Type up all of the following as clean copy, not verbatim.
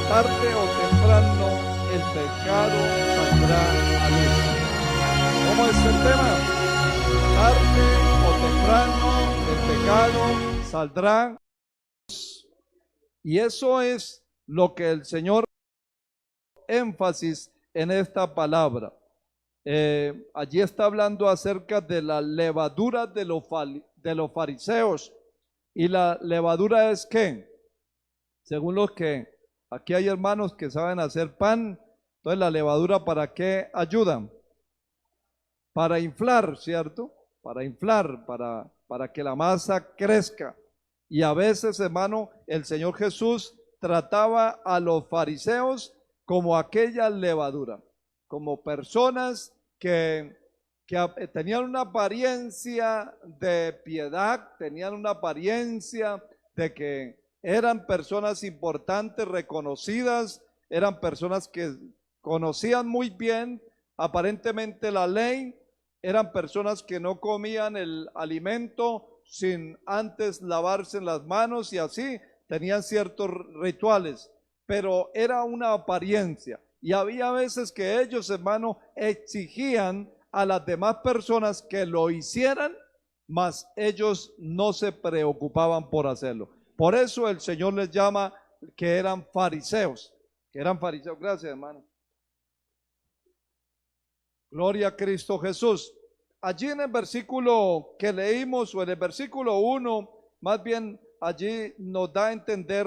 tarde o temprano el pecado saldrá a luz. ¿Cómo es el tema? Tarde o temprano el pecado saldrá. Y eso es lo que el Señor énfasis en esta palabra. Allí está hablando acerca de la levadura de los fariseos. Y la levadura es ¿qué? Según los que aquí hay hermanos que saben hacer pan, entonces la levadura ¿para qué ayuda? Para inflar, ¿cierto? Para inflar, para que la masa crezca. Y a veces, hermano, el Señor Jesús trataba a los fariseos como aquella levadura, como personas que tenían una apariencia de piedad, tenían una apariencia de que eran personas importantes, reconocidas, eran personas que conocían muy bien aparentemente la ley, eran personas que no comían el alimento sin antes lavarse las manos y así tenían ciertos rituales, pero era una apariencia. Y había veces que ellos, hermano, exigían a las demás personas que lo hicieran, mas ellos no se preocupaban por hacerlo. Por eso el Señor les llama que eran fariseos, Gracias, hermano. Gloria a Cristo Jesús. Allí en el versículo que leímos, o en el versículo 1, más bien allí nos da a entender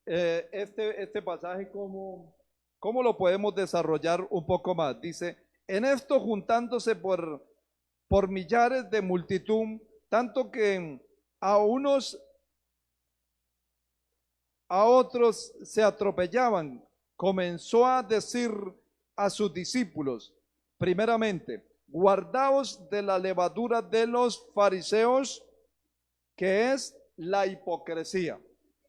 este pasaje cómo lo podemos desarrollar un poco más. Dice, en esto juntándose por millares de multitud, tanto que a otros se atropellaban, comenzó a decir a sus discípulos, primeramente, guardaos de la levadura de los fariseos, que es la hipocresía.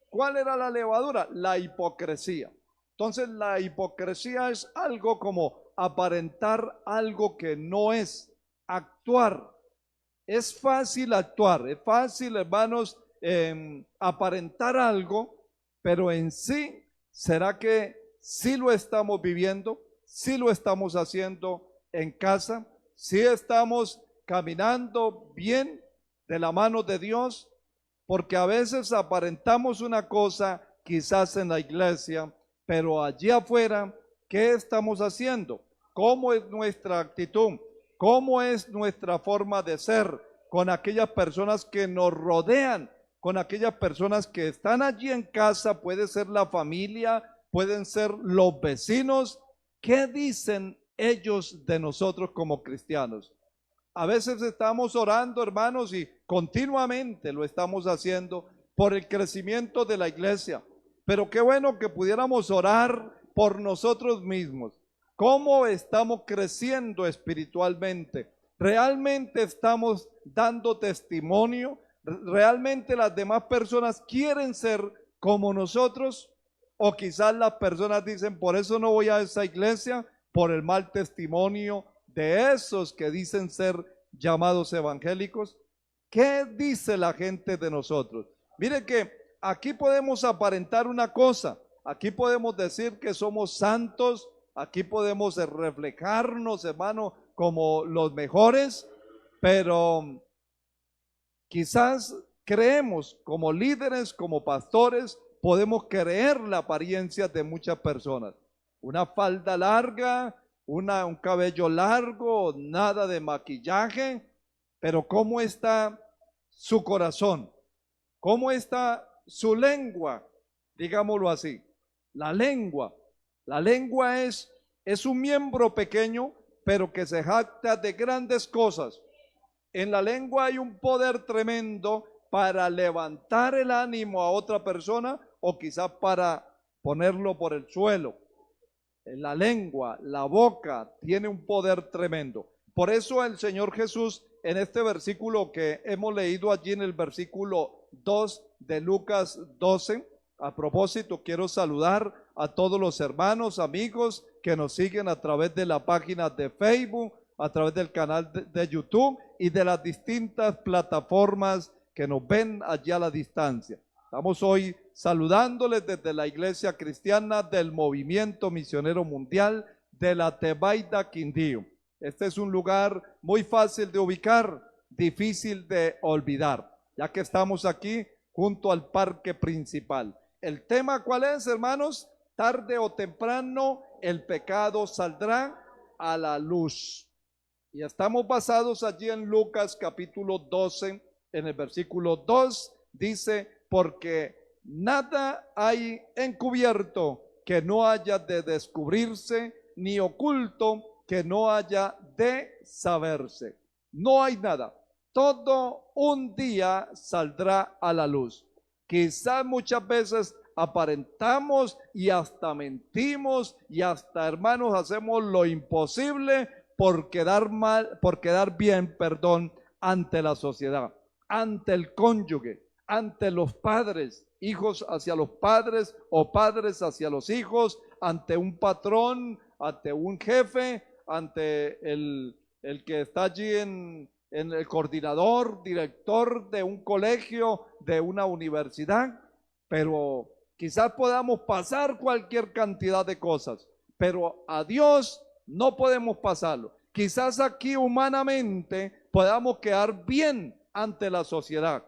¿Cuál era la levadura? La hipocresía. Entonces la hipocresía es algo como aparentar algo que no es, actuar. Es fácil actuar, es fácil, hermanos, aparentar algo, pero en sí, ¿será que sí lo estamos viviendo? ¿Sí lo estamos haciendo en casa? ¿Sí estamos caminando bien de la mano de Dios? Porque a veces aparentamos una cosa, quizás en la iglesia, pero allí afuera, ¿qué estamos haciendo? ¿Cómo es nuestra actitud? ¿Cómo es nuestra forma de ser con aquellas personas que nos rodean? Con aquellas personas que están allí en casa, puede ser la familia, pueden ser los vecinos. ¿Qué dicen ellos de nosotros como cristianos? A veces estamos orando, hermanos, y continuamente lo estamos haciendo por el crecimiento de la iglesia. Pero qué bueno que pudiéramos orar por nosotros mismos. ¿Cómo estamos creciendo espiritualmente? ¿Realmente estamos dando testimonio? ¿Realmente las demás personas quieren ser como nosotros? O quizás las personas dicen, por eso no voy a esa iglesia, por el mal testimonio de esos que dicen ser llamados evangélicos. ¿Qué dice la gente de nosotros? Mire que aquí podemos aparentar una cosa, aquí podemos decir que somos santos, aquí podemos reflejarnos, hermano, como los mejores, pero quizás creemos como líderes, como pastores, podemos creer la apariencia de muchas personas. Una falda larga, un cabello largo, nada de maquillaje, pero ¿cómo está su corazón? ¿Cómo está su lengua? Digámoslo así. La lengua es un miembro pequeño, pero que se jacta de grandes cosas. En la lengua hay un poder tremendo para levantar el ánimo a otra persona o quizás para ponerlo por el suelo. En la lengua, la boca tiene un poder tremendo. Por eso el Señor Jesús en este versículo que hemos leído allí en el versículo 2 de Lucas 12, a propósito quiero saludar a todos los hermanos, amigos que nos siguen a través de la página de Facebook, a través del canal de YouTube y de las distintas plataformas que nos ven allí a la distancia. Estamos hoy saludándoles desde la Iglesia Cristiana del Movimiento Misionero Mundial de la Tebaida, Quindío. Este es un lugar muy fácil de ubicar, difícil de olvidar, ya que estamos aquí junto al parque principal. ¿El tema cuál es, hermanos? Tarde o temprano el pecado saldrá a la luz. Y estamos basados allí en Lucas capítulo 12, en el versículo 2, dice, porque nada hay encubierto que no haya de descubrirse, ni oculto que no haya de saberse. No hay nada. Todo un día saldrá a la luz. Quizás muchas veces aparentamos y hasta mentimos y hasta, hermanos, hacemos lo imposible por quedar mal, por quedar bien, ante la sociedad, ante el cónyuge, ante los padres, hijos hacia los padres o padres hacia los hijos, ante un patrón, ante un jefe, ante el que está allí en el coordinador, director de un colegio, de una universidad. Pero quizás podamos pasar cualquier cantidad de cosas, pero a Dios no podemos pasarlo. Quizás aquí humanamente podamos quedar bien ante la sociedad.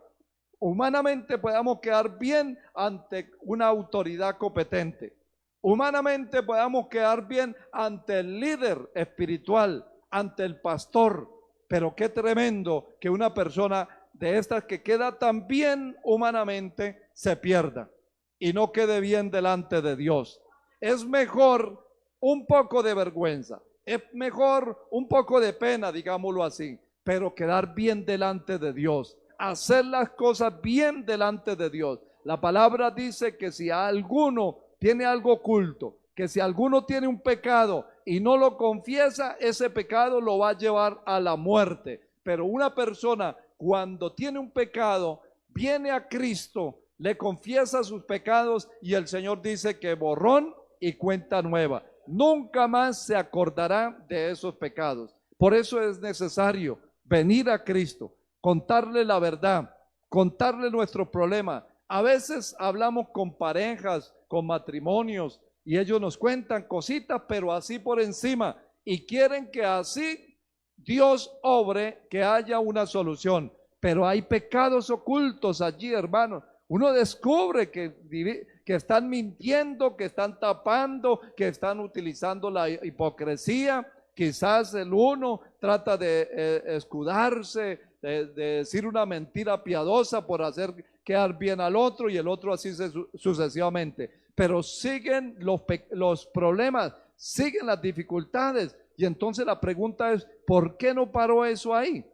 Humanamente podamos quedar bien ante una autoridad competente. Humanamente podamos quedar bien ante el líder espiritual, ante el pastor. Pero qué tremendo que una persona de estas que queda tan bien humanamente se pierda y no quede bien delante de Dios. Es mejor un poco de vergüenza, es mejor un poco de pena, digámoslo así, pero quedar bien delante de Dios, hacer las cosas bien delante de Dios. La palabra dice que si alguno tiene algo oculto, que si alguno tiene un pecado y no lo confiesa, ese pecado lo va a llevar a la muerte. Pero una persona cuando tiene un pecado, viene a Cristo, le confiesa sus pecados y el Señor dice que borrón y cuenta nueva. Nunca más se acordará de esos pecados. Por eso es necesario venir a Cristo, contarle la verdad, contarle nuestro problema. A veces hablamos con parejas, con matrimonios, y ellos nos cuentan cositas, pero así por encima, y quieren que así Dios obre, que haya una solución. Pero hay pecados ocultos allí, hermanos. Uno descubre que están mintiendo, que están tapando, que están utilizando la hipocresía. Quizás el uno trata de escudarse, de decir una mentira piadosa por hacer quedar bien al otro, y el otro así sucesivamente. Pero siguen los problemas, siguen las dificultades. Y entonces la pregunta es, ¿por qué no paró eso ahí?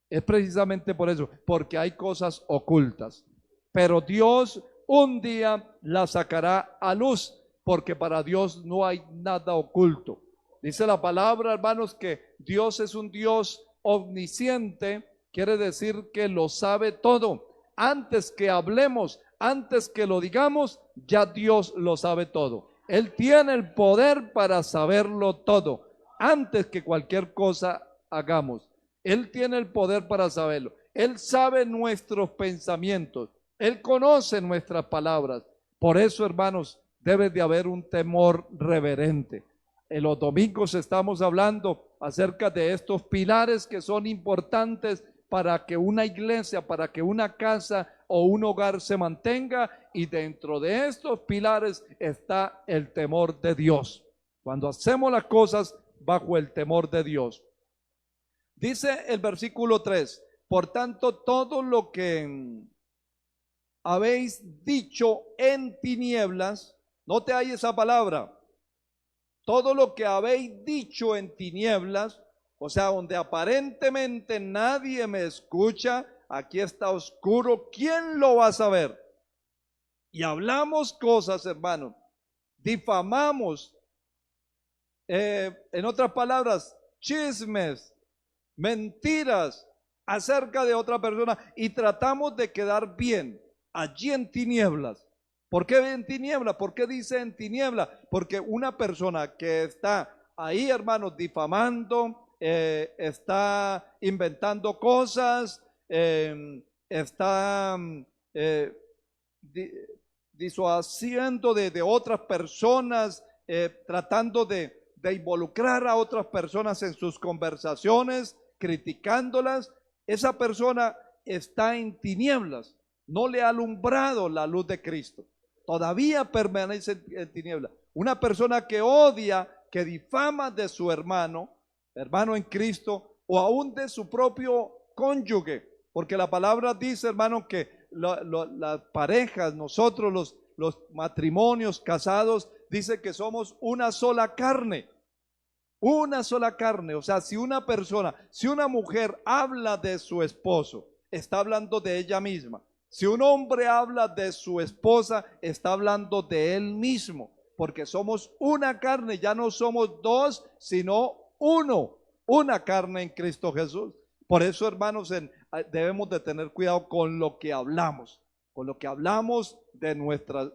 Es precisamente por eso, porque hay cosas ocultas. Pero Dios un día las sacará a luz, porque para Dios no hay nada oculto. Dice la palabra, hermanos, que Dios es un Dios omnisciente, quiere decir que lo sabe todo. Antes que hablemos, antes que lo digamos, ya Dios lo sabe todo. Él tiene el poder para saberlo todo, antes que cualquier cosa hagamos. Él tiene el poder para saberlo. Él sabe nuestros pensamientos. Él conoce nuestras palabras. Por eso, hermanos, debe de haber un temor reverente. En los domingos estamos hablando acerca de estos pilares que son importantes para que una iglesia, para que una casa o un hogar se mantenga, y dentro de estos pilares está el temor de Dios. Cuando hacemos las cosas bajo el temor de Dios. Dice el versículo 3, por tanto, todo lo que habéis dicho en tinieblas, note ahí esa palabra, todo lo que habéis dicho en tinieblas, o sea, donde aparentemente nadie me escucha, aquí está oscuro, ¿quién lo va a saber? Y hablamos cosas, hermano, difamamos, en otras palabras, chismes, mentiras acerca de otra persona, y tratamos de quedar bien allí en tinieblas. ¿Por qué en tinieblas? ¿Por qué dice en tinieblas? Porque una persona que está ahí, hermanos, difamando, está inventando cosas, está disuadiendo de otras personas, tratando de involucrar a otras personas en sus conversaciones, criticándolas, esa persona está en tinieblas, no le ha alumbrado la luz de Cristo, todavía permanece en tinieblas. Una persona que odia, que difama de su hermano en Cristo, o aún de su propio cónyuge, porque la palabra dice, hermano, que las parejas, nosotros los matrimonios casados, dice que somos una sola carne. Una sola carne. O sea, si una mujer habla de su esposo, está hablando de ella misma. Si un hombre habla de su esposa, está hablando de él mismo, porque somos una carne, ya no somos dos, sino uno, una carne en Cristo Jesús. Por eso, hermanos, debemos de tener cuidado con lo que hablamos de nuestras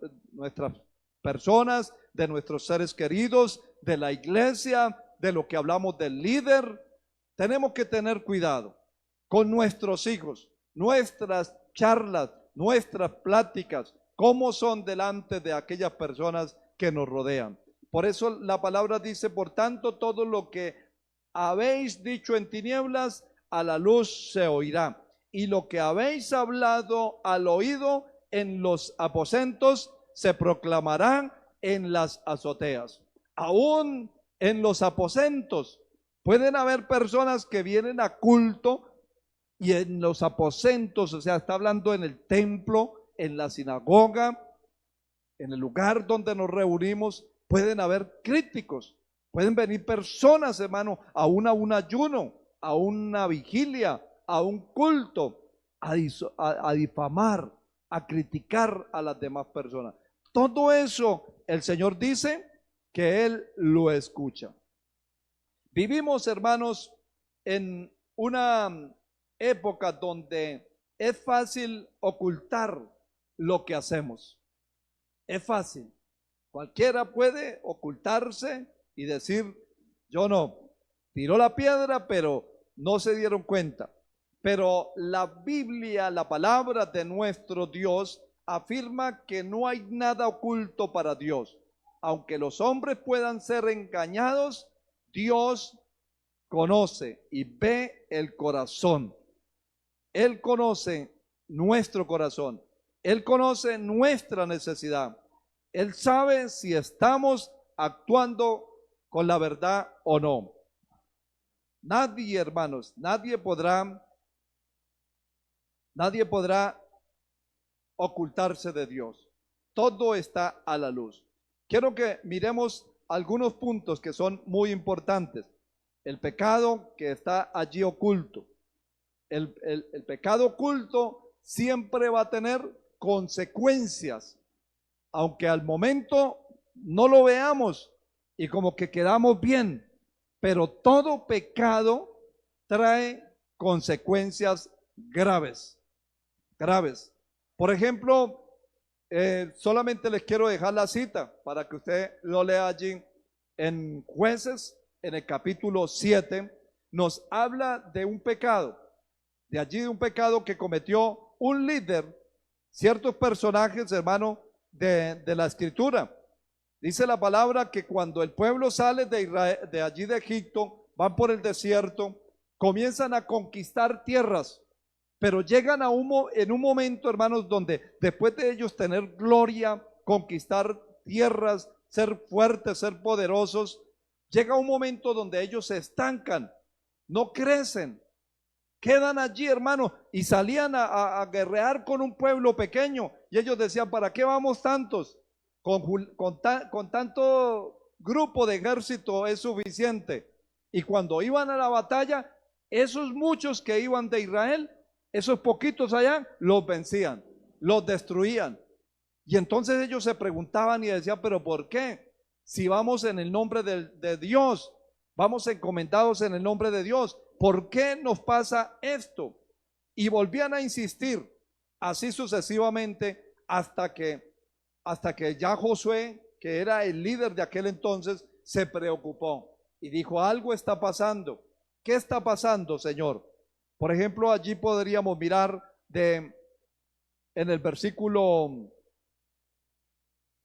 personas, de nuestros seres queridos, de la iglesia, de lo que hablamos del líder. Tenemos que tener cuidado con nuestros hijos, nuestras charlas, nuestras pláticas, cómo son delante de aquellas personas que nos rodean. Por eso la palabra dice, por tanto, todo lo que habéis dicho en tinieblas, a la luz se oirá. Y lo que habéis hablado al oído en los aposentos, se proclamarán en las azoteas. Aún en los aposentos pueden haber personas que vienen a culto, y en los aposentos, o sea, está hablando en el templo, en la sinagoga, en el lugar donde nos reunimos, pueden haber críticos, pueden venir personas, hermano, a un ayuno, a una vigilia, a un culto, a difamar, a criticar a las demás personas. Todo eso el Señor dice que Él lo escucha. Vivimos, hermanos, en una época donde es fácil ocultar lo que hacemos. Es fácil. Cualquiera puede ocultarse y decir, yo no, tiró la piedra, pero no se dieron cuenta. Pero la Biblia, la palabra de nuestro Dios, afirma que no hay nada oculto para Dios. Aunque los hombres puedan ser engañados, Dios conoce y ve el corazón. Él conoce nuestro corazón. Él conoce nuestra necesidad. Él sabe si estamos actuando con la verdad o no. Nadie, hermanos, nadie podrá ocultarse de Dios. Todo está a la luz. Quiero que miremos algunos puntos que son muy importantes. El pecado que está allí oculto. El pecado oculto siempre va a tener consecuencias, aunque al momento no lo veamos y como que quedamos bien, pero todo pecado trae consecuencias graves. Por ejemplo, solamente les quiero dejar la cita para que usted lo lea allí en Jueces, en el capítulo 7, nos habla de un pecado, de un pecado que cometió un líder, ciertos personajes, hermano, de la escritura. Dice la palabra que cuando el pueblo sale de Israel, de allí de Egipto, van por el desierto, comienzan a conquistar tierras, pero llegan en un momento, hermanos, donde después de ellos tener gloria, conquistar tierras, ser fuertes, ser poderosos, llega un momento donde ellos se estancan, no crecen, quedan allí, hermano, y salían a guerrear con un pueblo pequeño, y ellos decían, ¿para qué vamos tantos? Con tanto grupo de ejército es suficiente. Y cuando iban a la batalla, esos muchos que iban de Israel, esos poquitos allá, los vencían, los destruían. Y entonces ellos se preguntaban y decían, ¿pero por qué? Si vamos en el nombre de Dios, vamos encomendados en el nombre de Dios, ¿por qué nos pasa esto? Y volvían a insistir, así sucesivamente, hasta que ya Josué, que era el líder de aquel entonces, se preocupó y dijo, algo está pasando. ¿Qué está pasando, Señor? Por ejemplo, allí podríamos mirar en el versículo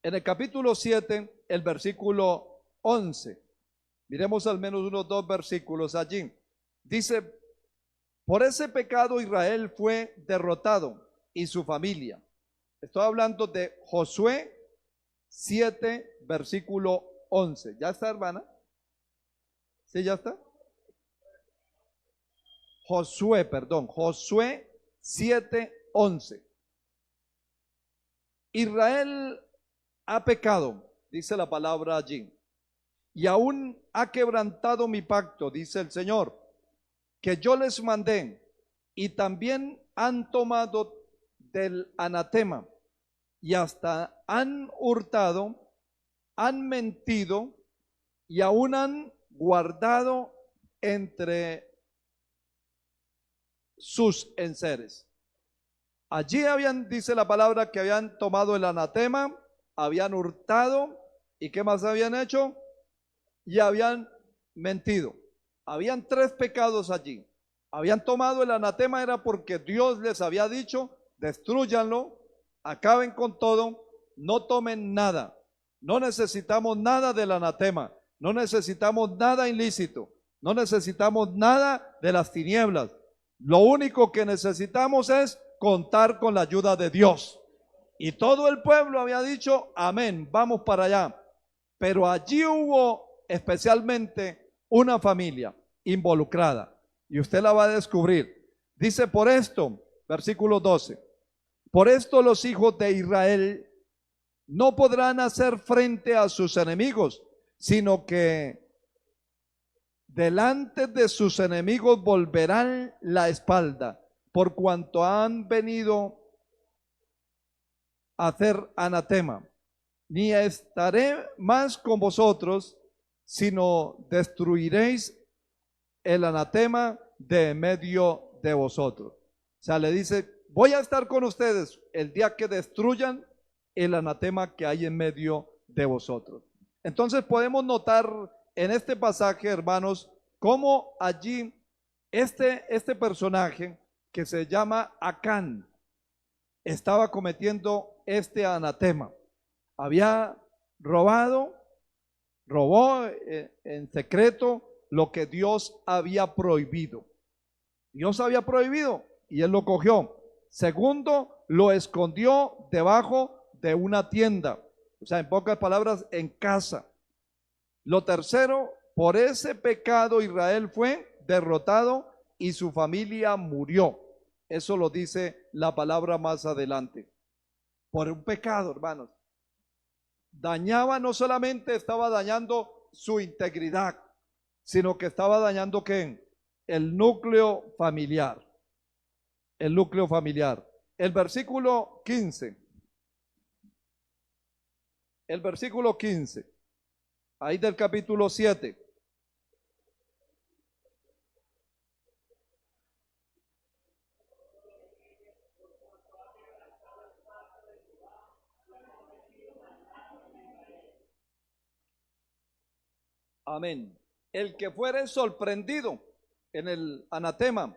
En el capítulo 7, el versículo 11. Miremos al menos unos 2 versículos allí. Dice, por ese pecado Israel fue derrotado y su familia. Estoy hablando de Josué 7, versículo 11. ¿Ya está, hermana? ¿Sí, ya está? Josué 7, 11. Israel ha pecado, dice la palabra allí, y aún ha quebrantado mi pacto, dice el Señor, que yo les mandé, y también han tomado del anatema, y hasta han hurtado, han mentido, y aún han guardado entre sus enseres. Allí habían, dice la palabra, que habían tomado el anatema, habían hurtado, ¿y qué más habían hecho? Y habían mentido. Habían 3 pecados allí. Habían tomado el anatema, era porque Dios les había dicho, destruyanlo, acaben con todo, no tomen nada. No necesitamos nada del anatema, no necesitamos nada ilícito, no necesitamos nada de las tinieblas. Lo único que necesitamos es contar con la ayuda de Dios. Y todo el pueblo había dicho, amén, vamos para allá. Pero allí hubo especialmente una familia involucrada. Y usted la va a descubrir. Dice, por esto, versículo 12, por esto los hijos de Israel no podrán hacer frente a sus enemigos, sino que delante de sus enemigos volverán la espalda, por cuanto han venido a hacer anatema. Ni estaré más con vosotros, sino destruiréis el anatema de medio de vosotros. O sea, le dice, voy a estar con ustedes el día que destruyan el anatema que hay en medio de vosotros. Entonces podemos notar en este pasaje, hermanos, cómo allí este personaje que se llama Acán estaba cometiendo este anatema. Había robó en secreto lo que Dios había prohibido. Dios había prohibido y él lo cogió. Segundo, lo escondió debajo de una tienda. O sea, en pocas palabras, en casa. Lo tercero, por ese pecado Israel fue derrotado y su familia murió. Eso lo dice la palabra más adelante. Por un pecado, hermanos. Dañaba, no solamente estaba dañando su integridad, sino que estaba dañando ¿qué? El núcleo familiar. El núcleo familiar. El versículo 15. El versículo 15. Ahí del capítulo 7. Amén. El que fuere sorprendido en el anatema,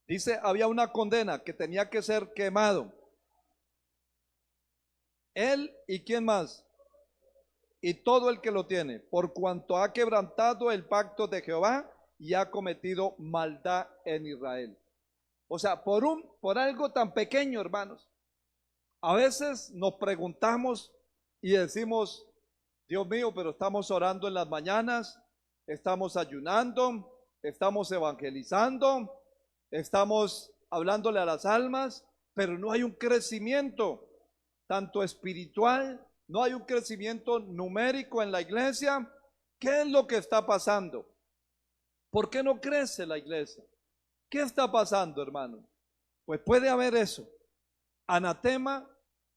dice, había una condena que tenía que ser quemado. Él y quién más, y todo el que lo tiene, por cuanto ha quebrantado el pacto de Jehová y ha cometido maldad en Israel. O sea, por algo tan pequeño, hermanos. A veces nos preguntamos y decimos, Dios mío, pero estamos orando en las mañanas, estamos ayunando, estamos evangelizando, estamos hablándole a las almas, pero no hay un crecimiento tanto espiritual, no hay un crecimiento numérico en la iglesia. ¿Qué es lo que está pasando? ¿Por qué no crece la iglesia? ¿Qué está pasando, hermano? Pues puede haber eso, anatema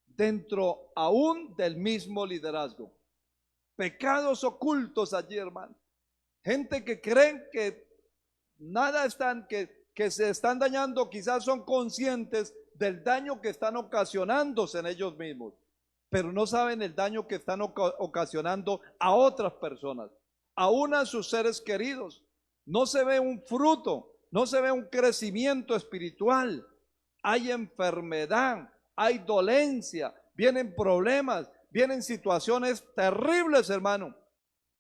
dentro aún del mismo liderazgo. Pecados ocultos allí, hermano. Gente que creen que nada están, que se están dañando, quizás son conscientes del daño que están ocasionándose en ellos mismos, pero no saben el daño que están ocasionando a otras personas, aún a sus seres queridos. No se ve un fruto, no se ve un crecimiento espiritual. Hay enfermedad, hay dolencia, vienen problemas, vienen situaciones terribles, hermano,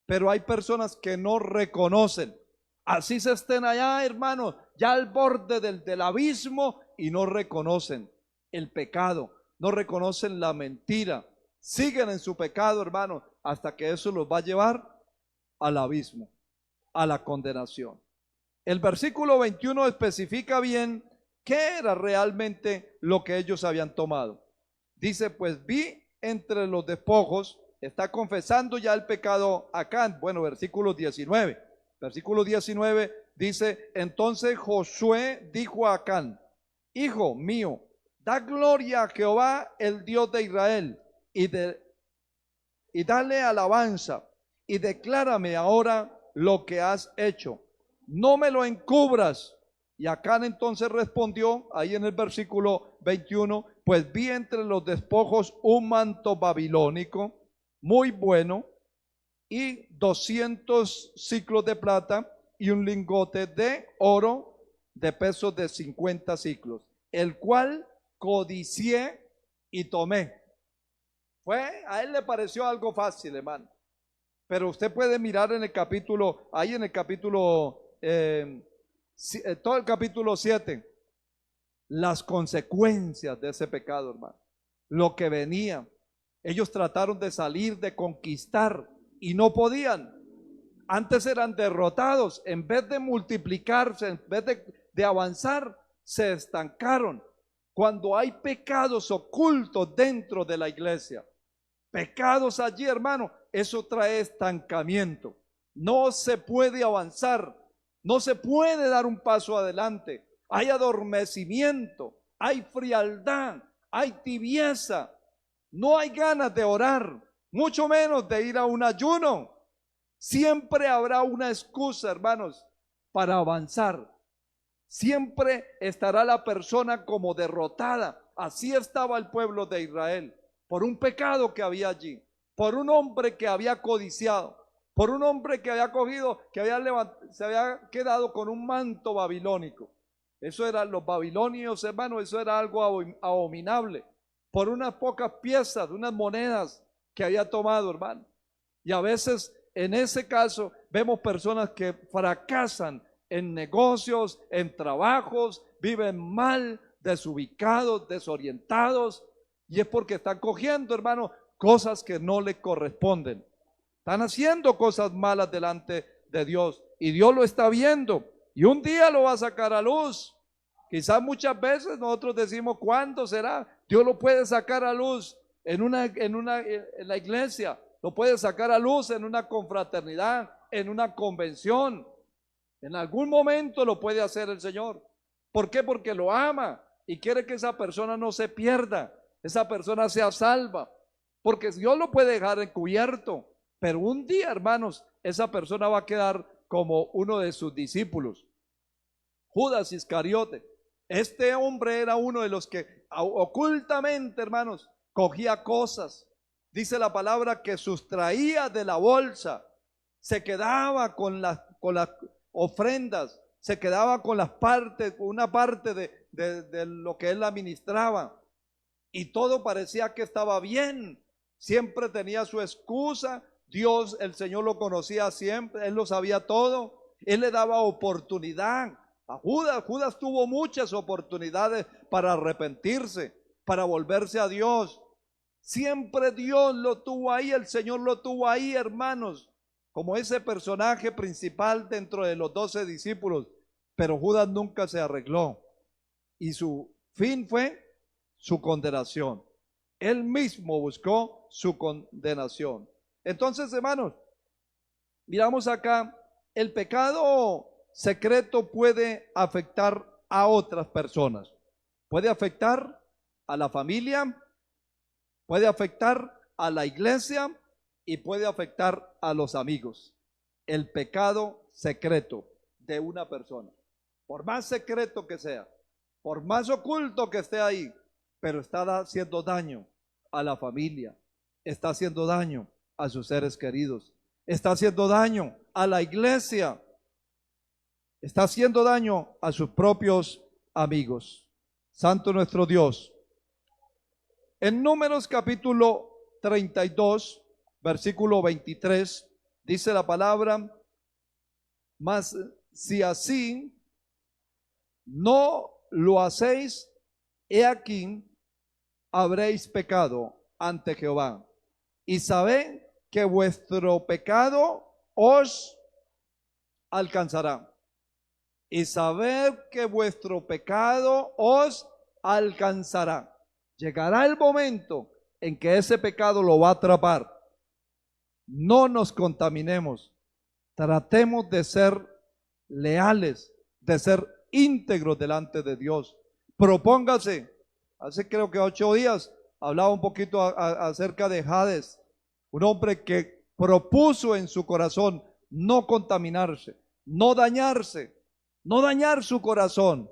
pero hay personas que no reconocen. Así se estén allá, hermano, ya al borde del abismo y no reconocen el pecado, no reconocen la mentira, siguen en su pecado, hermano, hasta que eso los va a llevar al abismo, a la condenación. El versículo 21 especifica bien qué era realmente lo que ellos habían tomado. Dice, pues vi entre los despojos, está confesando ya el pecado Acán. Bueno, versículo 19. Versículo 19 dice, entonces Josué dijo a Acán, hijo mío, da gloria a Jehová, el Dios de Israel, y dale alabanza, y declárame ahora lo que has hecho. No me lo encubras. Y Acán entonces respondió, ahí en el versículo 21, pues vi entre los despojos un manto babilónico muy bueno y 200 ciclos de plata y un lingote de oro de peso de 50 ciclos, el cual codicié y tomé. A él le pareció algo fácil, hermano. Pero usted puede mirar en el capítulo, ahí en el capítulo, todo el capítulo 7, las consecuencias de ese pecado, hermano. Lo que venía. Ellos trataron de salir, de conquistar y no podían. Antes eran derrotados. En vez de multiplicarse, en vez de avanzar, se estancaron. Cuando hay pecados ocultos dentro de la iglesia, pecados allí, hermano, eso trae estancamiento. No se puede avanzar, no se puede dar un paso adelante. Hay adormecimiento, hay frialdad, hay tibieza. No hay ganas de orar, mucho menos de ir a un ayuno. Siempre habrá una excusa, hermanos, para avanzar. Siempre estará la persona como derrotada. Así estaba el pueblo de Israel, por un pecado que había allí, por un hombre que había codiciado, por un hombre que había cogido, se había quedado con un manto babilónico. Eso eran los babilonios, hermanos, eso era algo abominable. Por unas pocas piezas, unas monedas que había tomado, hermano. Y a veces, en ese caso, vemos personas que fracasan en negocios, en trabajos, viven mal, desubicados, desorientados, y es porque están cogiendo, hermano, cosas que no le corresponden. Están haciendo cosas malas delante de Dios y Dios lo está viendo y un día lo va a sacar a luz. Quizás muchas veces nosotros decimos, ¿cuándo será? Dios lo puede sacar a luz en la iglesia, lo puede sacar a luz en una confraternidad, en una convención. En algún momento lo puede hacer el Señor. ¿Por qué? Porque lo ama y quiere que esa persona no se pierda, esa persona sea salva. Porque Dios lo puede dejar encubierto, pero un día, hermanos, esa persona va a quedar como uno de sus discípulos. Judas Iscariote. Este hombre era uno de los que ocultamente, hermanos, cogía cosas. Dice la palabra que sustraía de la bolsa, se quedaba con las ofrendas, se quedaba con las partes, una parte de lo que él administraba. Y todo parecía que estaba bien. Siempre tenía su excusa. Dios, el Señor lo conocía siempre, Él lo sabía todo. Él le daba oportunidad a Judas. Judas tuvo muchas oportunidades para arrepentirse, para volverse a Dios. Siempre Dios lo tuvo ahí, el Señor lo tuvo ahí, hermanos, como ese personaje principal dentro de los 12 discípulos. Pero Judas nunca se arregló y su fin fue su condenación. Él mismo buscó su condenación. Entonces, hermanos, miramos acá, el pecado secreto puede afectar a otras personas. Puede afectar a la familia, puede afectar a la iglesia y puede afectar a los amigos. El pecado secreto de una persona, por más secreto que sea, por más oculto que esté ahí, pero está haciendo daño a la familia, está haciendo daño a sus seres queridos, está haciendo daño a la iglesia, está haciendo daño a sus propios amigos. Santo nuestro Dios. En Números capítulo 32, versículo 23, dice la palabra: mas si así no lo hacéis, he aquí habréis pecado ante Jehová, y sabed que vuestro pecado os alcanzará. Y sabed que vuestro pecado os alcanzará. Llegará el momento en que ese pecado lo va a atrapar. No nos contaminemos. Tratemos de ser leales, de ser íntegros delante de Dios. Propóngase. Hace creo que 8 días hablaba un poquito acerca de Hades, un hombre que propuso en su corazón no contaminarse, no dañarse, no dañar su corazón,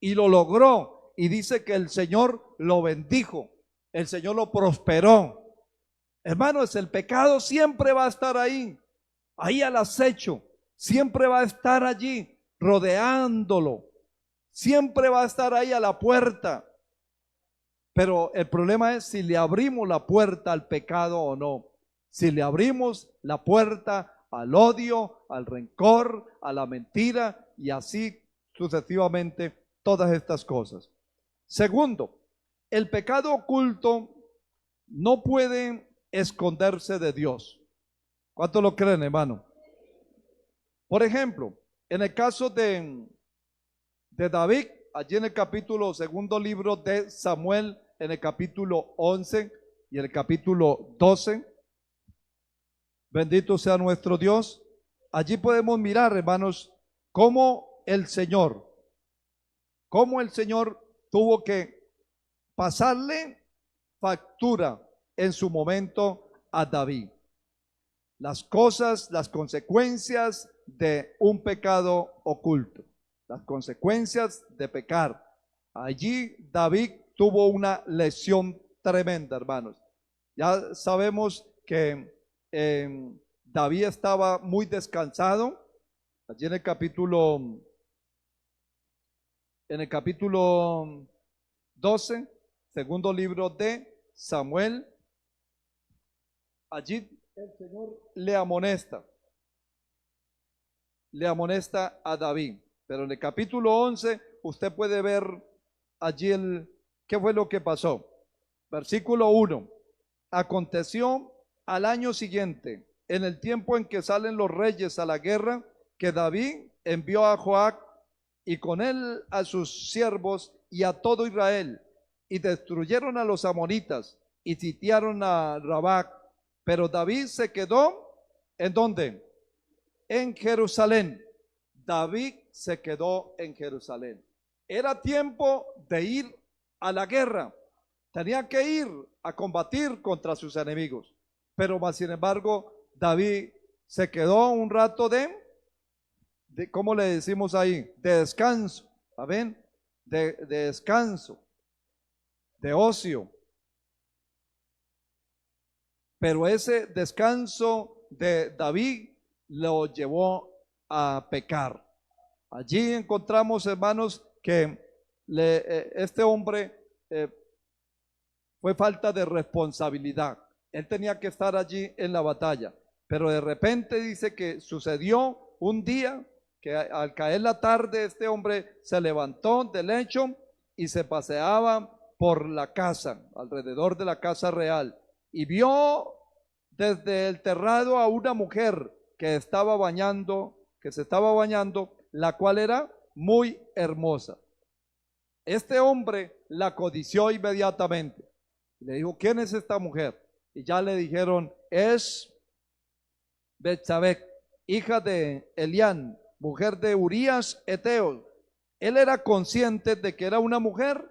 y lo logró. Y dice que el Señor lo bendijo, el Señor lo prosperó. Hermanos, el pecado siempre va a estar ahí, ahí al acecho, siempre va a estar allí rodeándolo, siempre va a estar ahí a la puerta. Pero el problema es si le abrimos la puerta al pecado o no. Si le abrimos la puerta al odio, al rencor, a la mentira, y así sucesivamente todas estas cosas. Segundo, el pecado oculto no puede esconderse de Dios. ¿Cuántos lo creen, hermano? Por ejemplo, en el caso de David, allí en el capítulo segundo libro de Samuel, en el capítulo 11 y el capítulo 12, bendito sea nuestro Dios, allí podemos mirar, hermanos, cómo el Señor tuvo que pasarle factura en su momento a David. Las cosas, las consecuencias de un pecado oculto, las consecuencias de pecar. Allí David tuvo una lesión tremenda, hermanos. Ya sabemos que David estaba muy descansado. Allí en el capítulo 12, segundo libro de Samuel, allí el Señor le amonesta a David. Pero en el capítulo 11 usted puede ver allí qué fue lo que pasó. Versículo 1. Aconteció al año siguiente, en el tiempo en que salen los reyes a la guerra, que David envió a Joab y con él a sus siervos y a todo Israel, y destruyeron a los amonitas y sitiaron a Rabá. Pero David se quedó, ¿en dónde? En Jerusalén. David se quedó en Jerusalén. Era tiempo de ir a la guerra. Tenía que ir a combatir contra sus enemigos. Pero más sin embargo, David se quedó un rato de ¿cómo le decimos ahí? De descanso. ¿Saben? De descanso, de ocio. Pero ese descanso de David lo llevó a pecar. Allí encontramos, hermanos, que este hombre fue falta de responsabilidad. Él tenía que estar allí en la batalla, pero de repente dice que sucedió un día que al caer la tarde este hombre se levantó del lecho y se paseaba por la casa, alrededor de la casa real, y vio desde el terrado a una mujer que se estaba bañando, la cual era muy hermosa. Este hombre la codició inmediatamente. Le dijo: ¿quién es esta mujer? Y ya le dijeron: es Betsabé, hija de Elián, mujer de Urías Eteo. Él era consciente de que era una mujer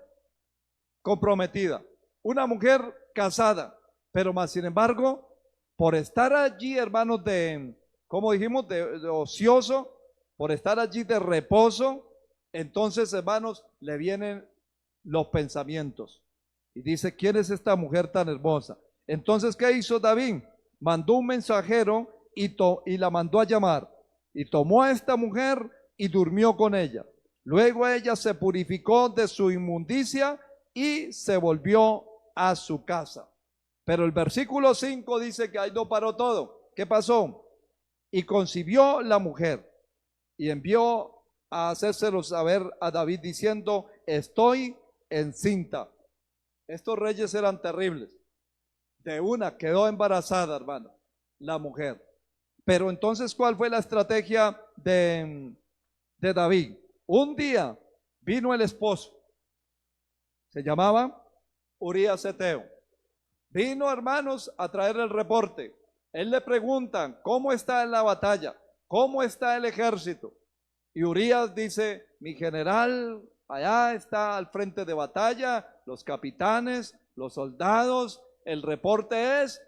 comprometida, una mujer casada, pero más sin embargo, por estar allí, hermanos, como dijimos, de ocioso, por estar allí de reposo, entonces, hermanos, le vienen los pensamientos. Y dice: ¿quién es esta mujer tan hermosa? Entonces, ¿qué hizo David? Mandó un mensajero y la mandó a llamar. Y tomó a esta mujer y durmió con ella. Luego ella se purificó de su inmundicia y se volvió a su casa. Pero el versículo 5 dice que ahí no paró todo. ¿Qué pasó? Y concibió la mujer y envió a hacérselo saber a David diciendo, estoy encinta. Estos reyes eran terribles. De una quedó embarazada, hermano, la mujer. Pero entonces, ¿cuál fue la estrategia de David? Un día vino el esposo, se llamaba Urías Eteo. Vino, hermanos, a traer el reporte. Él le pregunta, ¿cómo está en la batalla? ¿Cómo está el ejército? Y Urías dice, mi general allá está al frente de batalla, los capitanes, los soldados, el reporte es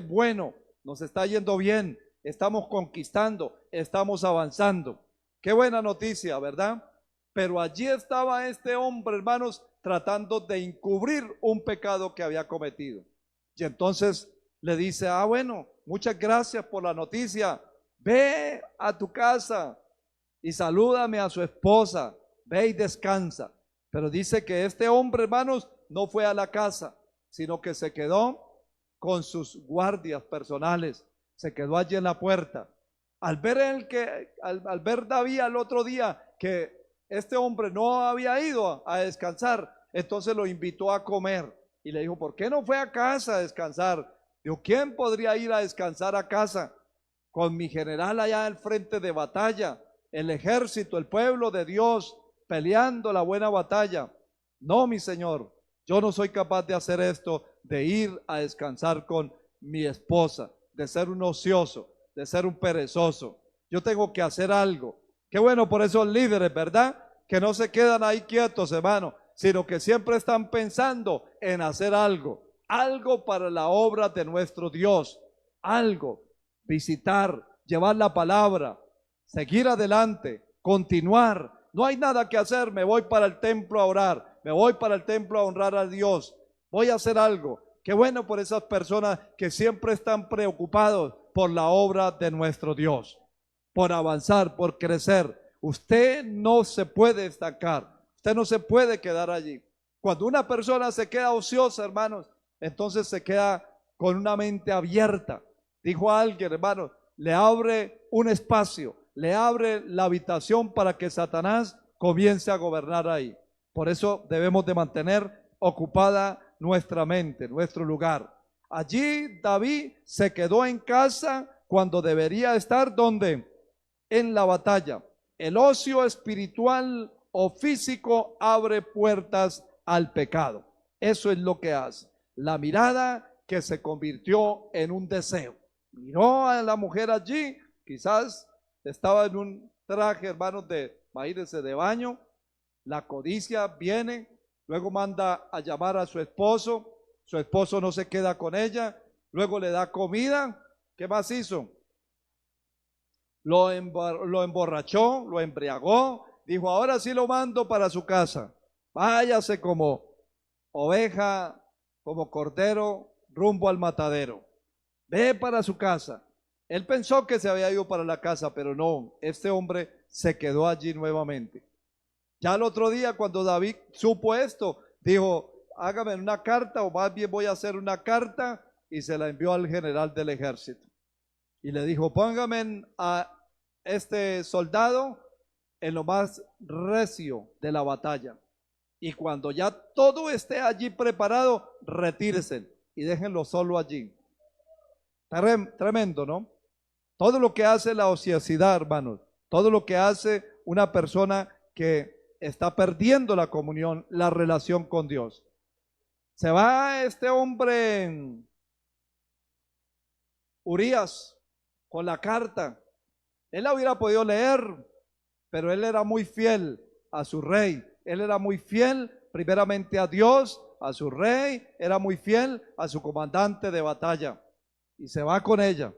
bueno, nos está yendo bien, estamos conquistando, estamos avanzando. Qué buena noticia, ¿verdad? Pero allí estaba este hombre, hermanos, tratando de encubrir un pecado que había cometido. Y entonces le dice, bueno, muchas gracias por la noticia, ve a tu casa y salúdame a su esposa, ve y descansa. Pero dice que este hombre, hermanos, no fue a la casa, sino que se quedó con sus guardias personales, se quedó allí en la puerta. Al ver David al otro día que este hombre no había ido a descansar, entonces lo invitó a comer y le dijo, ¿por qué no fue a casa a descansar? Dijo, ¿quién podría ir a descansar a casa? Con mi general allá al frente de batalla, el ejército, el pueblo de Dios, peleando la buena batalla. No, mi señor, yo no soy capaz de hacer esto, de ir a descansar con mi esposa, de ser un ocioso, de ser un perezoso. Yo tengo que hacer algo. Qué bueno por esos líderes, ¿verdad? Que no se quedan ahí quietos, hermano, sino que siempre están pensando en hacer algo, algo para la obra de nuestro Dios, algo, visitar, llevar la palabra, seguir adelante, continuar. No hay nada que hacer, me voy para el templo a orar, me voy para el templo a honrar a Dios, voy a hacer algo. Qué bueno por esas personas que siempre están preocupados por la obra de nuestro Dios, por avanzar, por crecer. Usted no se puede estancar, usted no se puede quedar allí. Cuando una persona se queda ociosa, hermanos, entonces se queda con una mente abierta. Dijo alguien, hermanos, le abre un espacio, le abre la habitación para que Satanás comience a gobernar ahí. Por eso debemos de mantener ocupada nuestra mente, nuestro lugar. Allí David se quedó en casa cuando debería estar ¿dónde? En la batalla. El ocio espiritual o físico abre puertas al pecado. Eso es lo que hace. La mirada que se convirtió en un deseo. Miró a la mujer allí, quizás estaba en un traje, hermanos, imagínense, de baño. La codicia viene, luego manda a llamar a su esposo no se queda con ella, luego le da comida. ¿Qué más hizo? Lo emborrachó, lo embriagó, dijo, ahora sí lo mando para su casa, váyase como oveja, como cordero, rumbo al matadero, ve para su casa. Él pensó que se había ido para la casa, pero no, este hombre se quedó allí nuevamente. Ya el otro día, cuando David supo esto, dijo, hágame una carta, o más bien voy a hacer una carta, y se la envió al general del ejército. Y le dijo, póngame a este soldado en lo más recio de la batalla. Y cuando ya todo esté allí preparado, retírese y déjenlo solo allí. Tremendo, ¿no? Todo lo que hace la ociosidad, hermanos, todo lo que hace una persona que está perdiendo la comunión, la relación con Dios. Se va este hombre, Urías, con la carta. Él la hubiera podido leer, pero él era muy fiel a su rey. Él era muy fiel primeramente a Dios, a su rey, era muy fiel a su comandante de batalla. Y se va con ella.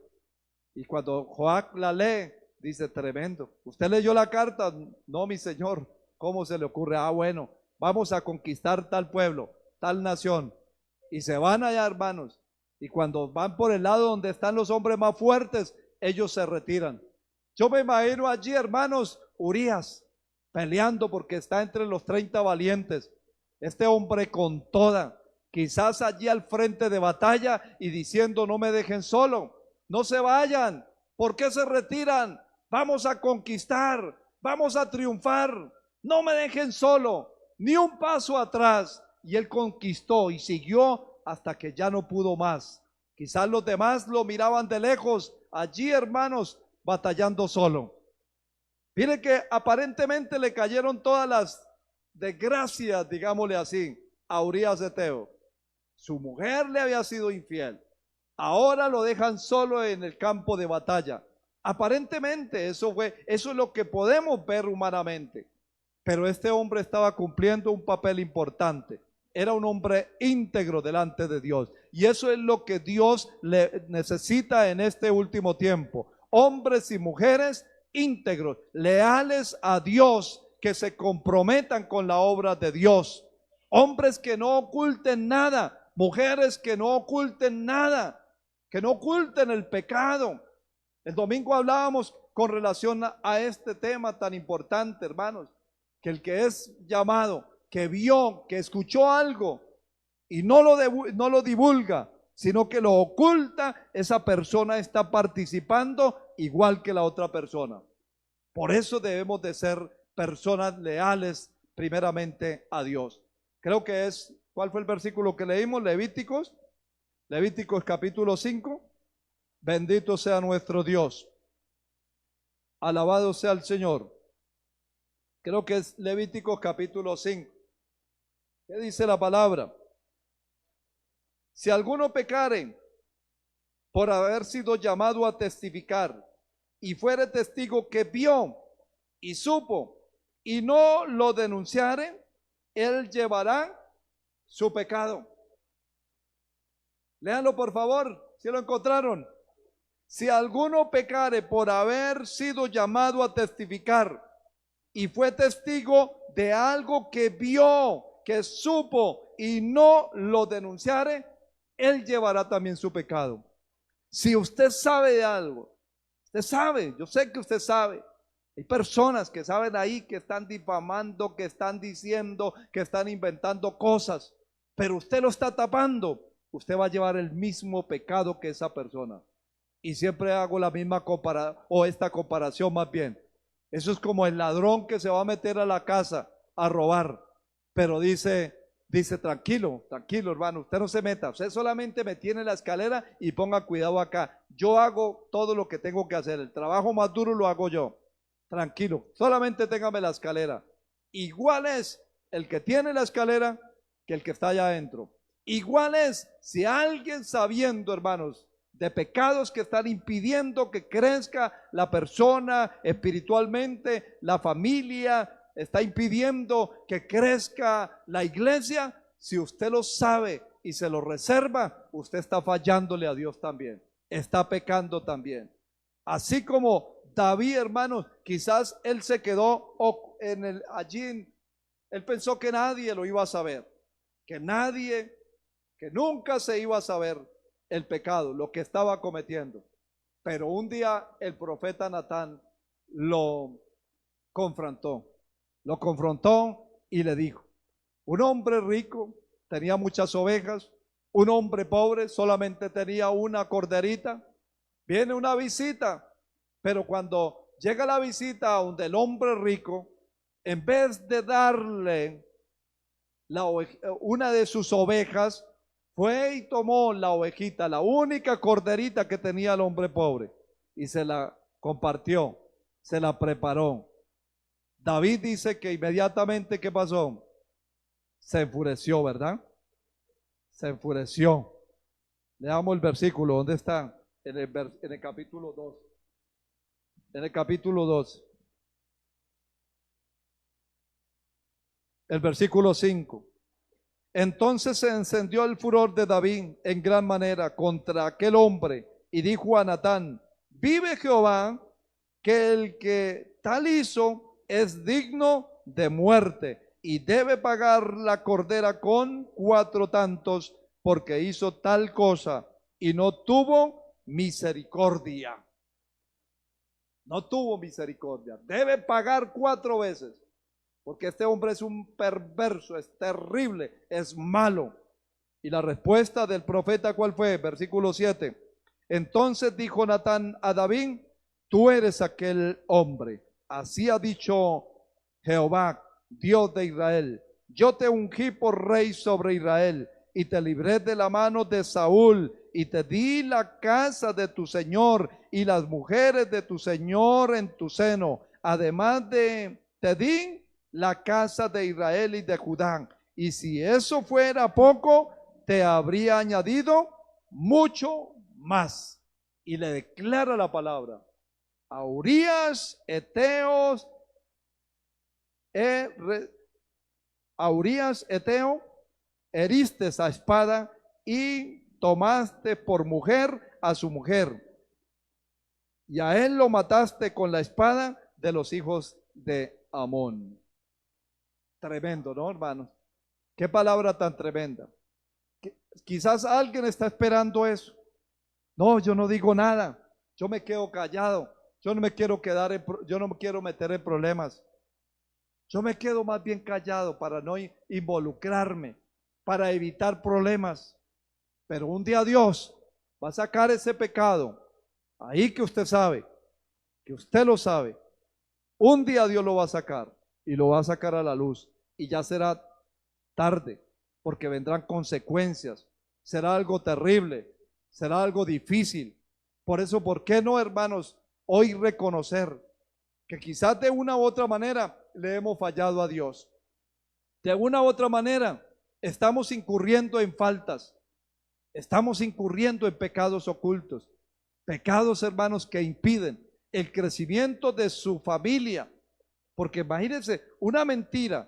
Y cuando Joab la lee, dice, tremendo. ¿Usted leyó la carta? No, mi señor. ¿Cómo se le ocurre? Bueno, vamos a conquistar tal pueblo, tal nación. Y se van allá, hermanos. Y cuando van por el lado donde están los hombres más fuertes, ellos se retiran. Yo me imagino allí, hermanos, Urías peleando porque está entre los 30 valientes. Este hombre con toda, quizás allí al frente de batalla y diciendo: no me dejen solo, no se vayan, ¿por qué se retiran? Vamos a conquistar, vamos a triunfar, no me dejen solo, ni un paso atrás. Y él conquistó y siguió hasta que ya no pudo más. Quizás los demás lo miraban de lejos, allí, hermanos, batallando solo. Miren que aparentemente le cayeron todas las desgracias, digámosle así, a Urías Eteo. Su mujer le había sido infiel. Ahora lo dejan solo en el campo de batalla. Aparentemente eso es lo que podemos ver humanamente. Pero este hombre estaba cumpliendo un papel importante. Era un hombre íntegro delante de Dios. Y eso es lo que Dios le necesita en este último tiempo. Hombres y mujeres íntegros, leales a Dios, que se comprometan con la obra de Dios. Hombres que no oculten nada, mujeres que no oculten nada, que no oculten el pecado. El domingo hablábamos con relación a este tema tan importante, hermanos, que el que es llamado, que vio, que escuchó algo y no lo divulga, sino que lo oculta, esa persona está participando igual que la otra persona. Por eso debemos de ser personas leales primeramente a Dios. Creo que ¿cuál fue el versículo que leímos? Levíticos capítulo 5. Bendito sea nuestro Dios. Alabado sea el Señor. Creo que es Levíticos capítulo 5. ¿Qué dice la palabra? Si alguno pecare por haber sido llamado a testificar y fuere testigo que vio y supo y no lo denunciare, él llevará su pecado. Léanlo por favor, si lo encontraron. Si alguno pecare por haber sido llamado a testificar y fue testigo de algo que vio, que supo y no lo denunciare, él llevará también su pecado. Si usted sabe de algo, usted sabe, yo sé que usted sabe. Hay personas que saben ahí, que están difamando, que están diciendo, que están inventando cosas, pero usted lo está tapando. Usted va a llevar el mismo pecado que esa persona. Y siempre hago la misma comparación, o esta comparación más bien. Eso es como el ladrón que se va a meter a la casa a robar, pero dice, tranquilo, hermano, usted no se meta, usted solamente me tiene la escalera y ponga cuidado acá. Yo hago todo lo que tengo que hacer, el trabajo más duro lo hago yo. Tranquilo, solamente téngame la escalera. Igual es el que tiene la escalera que el que está allá adentro. Igual es si alguien sabiendo, hermanos, de pecados que están impidiendo que crezca la persona espiritualmente, la familia, está impidiendo que crezca la iglesia. Si usted lo sabe y se lo reserva, usted está fallándole a Dios también, está pecando también. Así como David, hermanos, quizás él se quedó allí, él pensó que nadie lo iba a saber, que nunca se iba a saber el pecado, lo que estaba cometiendo. Pero un día el profeta Natán lo confrontó y le dijo: un hombre rico tenía muchas ovejas, un hombre pobre solamente tenía una corderita. Viene una visita, pero cuando llega la visita donde el hombre rico, en vez de darle una de sus ovejas, fue y tomó la ovejita, la única corderita que tenía el hombre pobre, y se la compartió, se la preparó. David dice que inmediatamente, ¿qué pasó? Se enfureció, ¿verdad? Se enfureció. Leamos el versículo, ¿dónde está? En el capítulo 2. En el capítulo 2. El versículo 5. Entonces se encendió el furor de David en gran manera contra aquel hombre y dijo a Natán: vive Jehová, que el que tal hizo es digno de muerte y debe pagar la cordera con 4 tantos, porque hizo tal cosa y no tuvo misericordia. No tuvo misericordia. Debe pagar 4 veces. Porque este hombre es un perverso, es terrible, es malo. Y la respuesta del profeta, ¿cuál fue? Versículo 7. Entonces dijo Natán a David, tú eres aquel hombre. Así ha dicho Jehová, Dios de Israel. Yo te ungí por rey sobre Israel y te libré de la mano de Saúl y te di la casa de tu señor y las mujeres de tu señor en tu seno. Además te di la casa de Israel y de Judá. Y si eso fuera poco, te habría añadido mucho más. Y le declara la palabra a Urías, Eteos, a Urías, Eteo, heriste a espada y tomaste por mujer a su mujer. Y a él lo mataste con la espada de los hijos de Amón. Tremendo, ¿no, hermanos? Qué palabra tan tremenda. Quizás alguien está esperando eso. No, yo no digo nada. Yo me quedo callado. Yo no me quiero yo no me quiero meter en problemas. Yo me quedo más bien callado para no involucrarme, para evitar problemas. Pero un día Dios va a sacar ese pecado, ahí que usted sabe, que usted lo sabe. Un día Dios lo va a sacar y lo va a sacar a la luz y ya será tarde, porque vendrán consecuencias. Será algo terrible, será algo difícil. Por eso, ¿por qué no, hermanos, hoy reconocer que quizás de una u otra manera le hemos fallado a Dios? De una u otra manera estamos incurriendo en faltas, estamos incurriendo en pecados ocultos, pecados, hermanos, que impiden el crecimiento de su familia. Porque imagínense, una mentira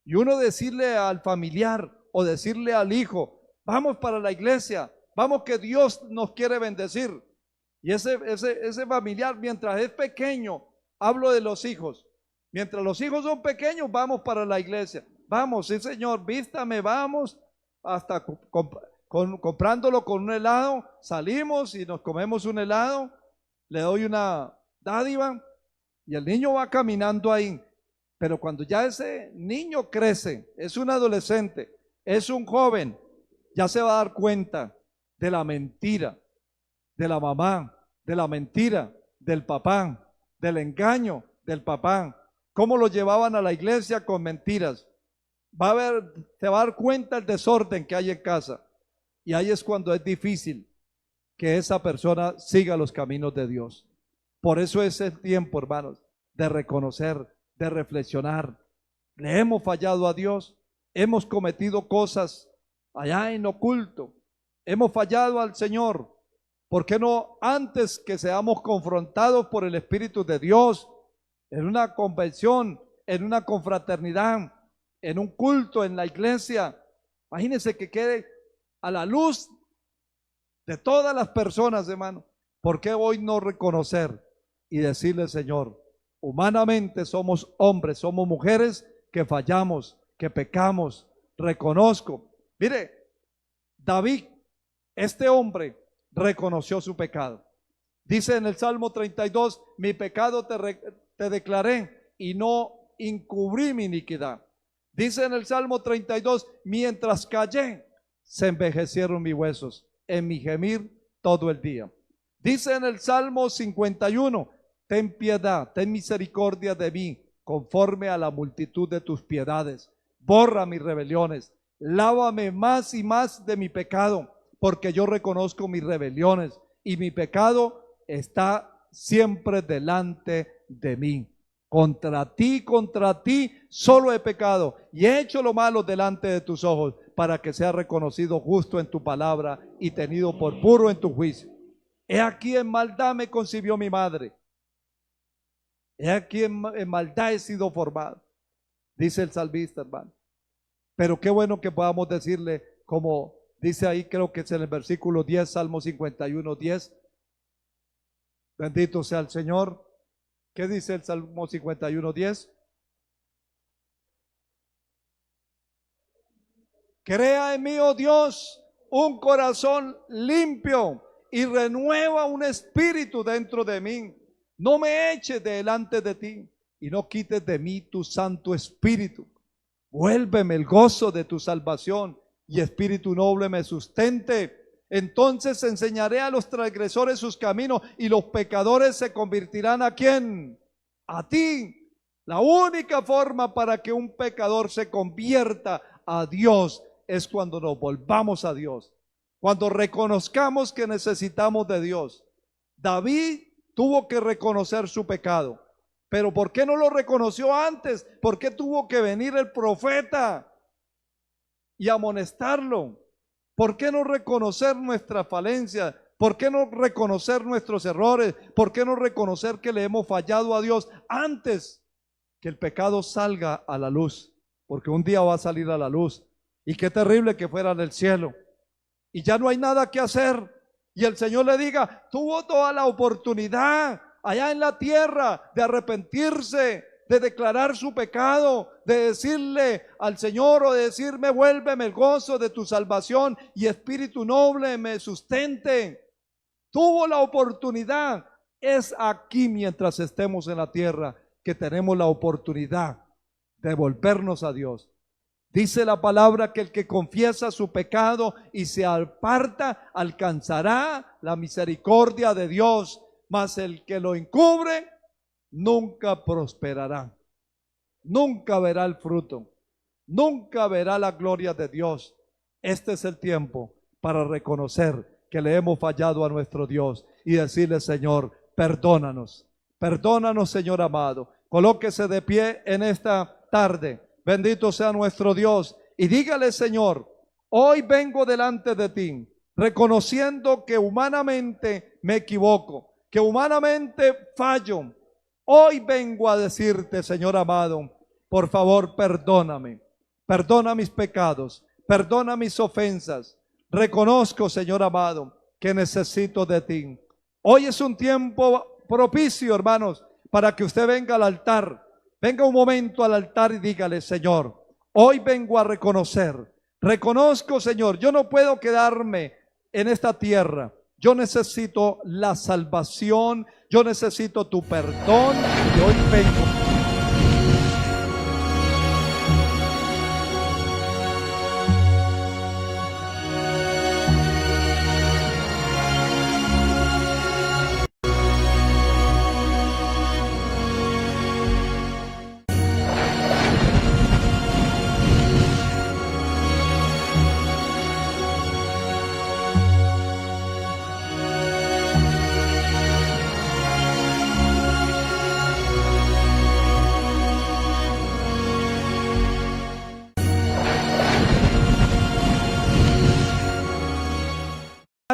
y uno decirle al familiar o decirle al hijo, vamos para la iglesia, vamos que Dios nos quiere bendecir. Y ese familiar, mientras es pequeño, hablo de los hijos, mientras los hijos son pequeños, vamos para la iglesia. Vamos, sí señor, vístame, vamos, hasta comprándolo con un helado, salimos y nos comemos un helado, le doy una dádiva y el niño va caminando ahí. Pero cuando ya ese niño crece, es un adolescente, es un joven, ya se va a dar cuenta de la mentira de la mamá, de la mentira del papá, del engaño del papá, cómo lo llevaban a la iglesia con mentiras. Se va a dar cuenta el desorden que hay en casa. Y ahí es cuando es difícil que esa persona siga los caminos de Dios. Por eso es el tiempo, hermanos, de reconocer, de reflexionar. Le hemos fallado a Dios, hemos cometido cosas allá en oculto, hemos fallado al Señor. ¿Por qué no antes que seamos confrontados por el Espíritu de Dios en una convención, en una confraternidad, en un culto en la iglesia? Imagínense que quede a la luz de todas las personas, hermano. ¿Por qué hoy no reconocer y decirle, Señor, humanamente somos hombres, somos mujeres que fallamos, que pecamos? Reconozco. Mire, David, este hombre, reconoció su pecado. Dice en el Salmo 32, mi pecado te declaré y no encubrí mi iniquidad. Dice en el Salmo 32, mientras callé, se envejecieron mis huesos, en mi gemir todo el día. Dice en el Salmo 51, ten piedad, ten misericordia de mí, conforme a la multitud de tus piedades. Borra mis rebeliones, lávame más y más de mi pecado, porque yo reconozco mis rebeliones y mi pecado está siempre delante de mí. Contra ti solo he pecado y he hecho lo malo delante de tus ojos, para que sea reconocido justo en tu palabra y tenido por puro en tu juicio. He aquí en maldad me concibió mi madre. He aquí en maldad he sido formado, dice el salmista, hermano. Pero qué bueno que podamos decirle, como dice ahí, creo que es en el versículo 10, Salmo 51, 10. Bendito sea el Señor. ¿Qué dice el Salmo 51, 10? Crea en mí, oh Dios, un corazón limpio y renueva un espíritu dentro de mí. No me eches delante de ti y no quites de mí tu Santo Espíritu. Vuélveme el gozo de tu salvación y espíritu noble me sustente. Entonces enseñaré a los transgresores sus caminos y los pecadores se convertirán ¿a quién? A ti. La única forma para que un pecador se convierta a Dios es cuando nos volvamos a Dios, cuando reconozcamos que necesitamos de Dios. David tuvo que reconocer su pecado, pero ¿por qué no lo reconoció antes? ¿Por qué tuvo que venir el profeta y amonestarlo? ¿Por qué no reconocer nuestra falencia? ¿Por qué no reconocer nuestros errores? ¿Por qué no reconocer que le hemos fallado a Dios antes que el pecado salga a la luz? Porque un día va a salir a la luz. Y qué terrible que fuera del cielo. Y ya no hay nada que hacer. Y el Señor le diga, tuvo toda la oportunidad allá en la tierra de arrepentirse, de declarar su pecado, de decirle al Señor o de decirme, vuélveme el gozo de tu salvación y espíritu noble me sustente. Tuvo la oportunidad. Es aquí mientras estemos en la tierra que tenemos la oportunidad de volvernos a Dios. Dice la palabra que el que confiesa su pecado y se aparta alcanzará la misericordia de Dios, mas el que lo encubre nunca prosperará, nunca verá el fruto, nunca verá la gloria de Dios. Este es el tiempo para reconocer que le hemos fallado a nuestro Dios y decirle, Señor, perdónanos, perdónanos, Señor amado. Colóquese de pie en esta tarde. Bendito sea nuestro Dios. Y dígale, Señor, hoy vengo delante de ti, reconociendo que humanamente me equivoco, que humanamente fallo. Hoy vengo a decirte, Señor amado, por favor, perdóname. Perdona mis pecados, perdona mis ofensas. Reconozco, Señor amado, que necesito de ti. Hoy es un tiempo propicio, hermanos, para que usted venga al altar. Venga un momento al altar y dígale, Señor, hoy vengo a reconocer. Reconozco, Señor, yo no puedo quedarme en esta tierra. Yo necesito la salvación, yo necesito tu perdón y hoy vengo.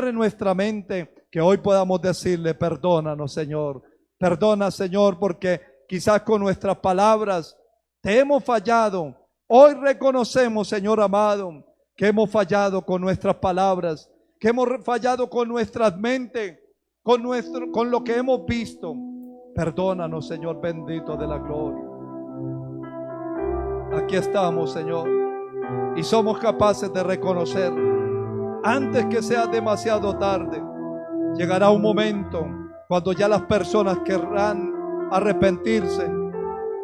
En nuestra mente que hoy podamos decirle, perdónanos, Señor. Perdona, Señor, porque quizás con nuestras palabras te hemos fallado. Hoy reconocemos, Señor amado, que hemos fallado con nuestras palabras, que hemos fallado con nuestras mentes, con lo que hemos visto. Perdónanos, Señor bendito de la gloria. Aquí estamos, Señor, y somos capaces de reconocer. Antes que sea demasiado tarde, llegará un momento cuando ya las personas querrán arrepentirse,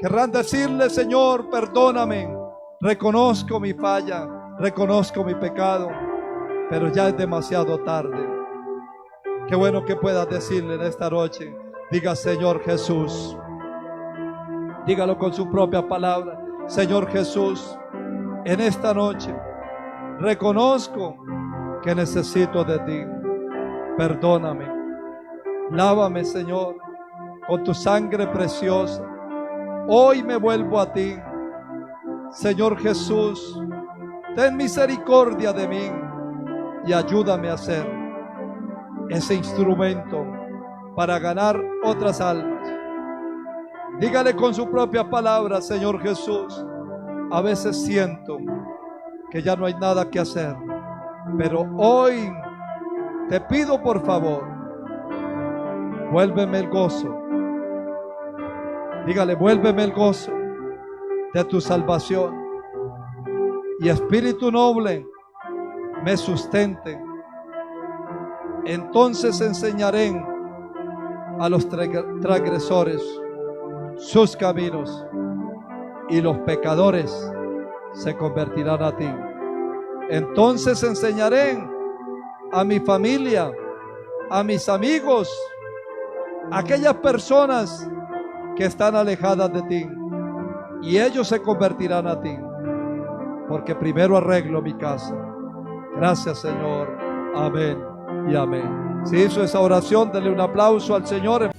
querrán decirle, Señor, perdóname, reconozco mi falla, reconozco mi pecado, pero ya es demasiado tarde. Qué bueno que puedas decirle en esta noche, diga, Señor Jesús, dígalo con su propia palabra, Señor Jesús, en esta noche reconozco que necesito de ti. Perdóname. Lávame, Señor, con tu sangre preciosa. Hoy me vuelvo a ti. Señor Jesús, ten misericordia de mí y ayúdame a ser ese instrumento para ganar otras almas. Dígale con su propia palabra, Señor Jesús, a veces siento que ya no hay nada que hacer, pero hoy te pido por favor, vuélveme el gozo. Dígale, vuélveme el gozo de tu salvación. Y espíritu noble me sustente. Entonces enseñaré a los transgresores sus caminos y los pecadores se convertirán a ti. Entonces enseñaré a mi familia, a mis amigos, a aquellas personas que están alejadas de ti, y ellos se convertirán a ti, porque primero arreglo mi casa. Gracias, Señor. Amén y amén. Si hizo esa oración, denle un aplauso al Señor.